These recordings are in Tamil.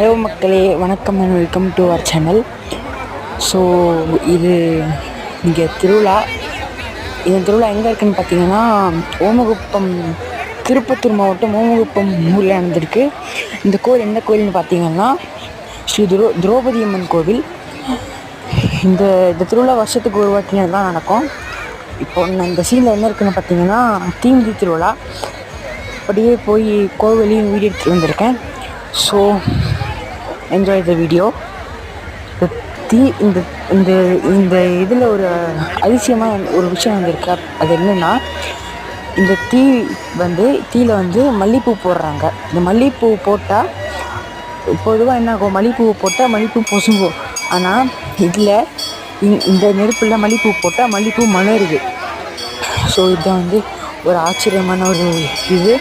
ஹலோ மக்களே, வணக்கம் and welcome to our channel. So இது இங்கே திருவிழா. இந்த திருவிழா எங்கே இருக்குதுன்னு பார்த்தீங்கன்னா, ஓமகுப்பம், திருப்பத்தூர் மாவட்டம் ஓமகுப்பம் ஊரில் நடந்திருக்கு. இந்த கோயில் எந்த கோயில்னு பார்த்தீங்கன்னா ஸ்ரீ திரௌபதி அம்மன் கோவில். இந்த திருவிழா வருஷத்துக்கு ஒரு வாட்டி தான் நடக்கும். இப்போ இந்த சீனில் என்ன இருக்குதுன்னு பார்த்தீங்கன்னா தீமிதி திருவிழா. அப்படியே போய் கோவிலையும் வீடியோ எடுத்துகிட்டு வந்திருக்கேன். So enjoy the video. இந்த இந்த இந்த இதில் ஒரு அதிசயமாக ஒரு விஷயம் வந்திருக்கு. அது என்னென்னா, இந்த தீயில் வந்து மல்லிகைப்பூ போடுறாங்க. இந்த மல்லிகைப்பூ போட்டால் பொதுவாக என்ன ஆகும், மல்லிகைப்பூ போட்டால் மல்லிகைப்பூ பொசுங்கும். ஆனால் இதில் இந்த நெருப்பில் மல்லிகைப்பூ போட்டால் மல்லிகைப்பூ மலருது. ஸோ இதுதான் வந்து ஒரு ஆச்சரியமான ஒரு இது.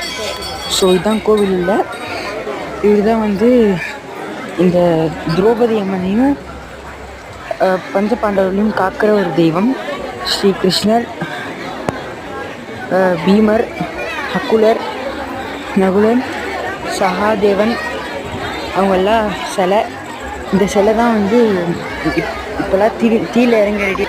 ஸோ இதுதான் கோவிலில். இதுதான் வந்து இந்த திரௌபதி அம்மனையும் பஞ்ச பாண்டவர்களையும் காக்கிற ஒரு தெய்வம். ஸ்ரீ கிருஷ்ணர், பீமர், அக்குலர், நகுலன், சகாதேவன் அவங்கெல்லாம் சிலை. இந்த சிலை தான் வந்து இப்போல்லாம் தீயில் இறங்கி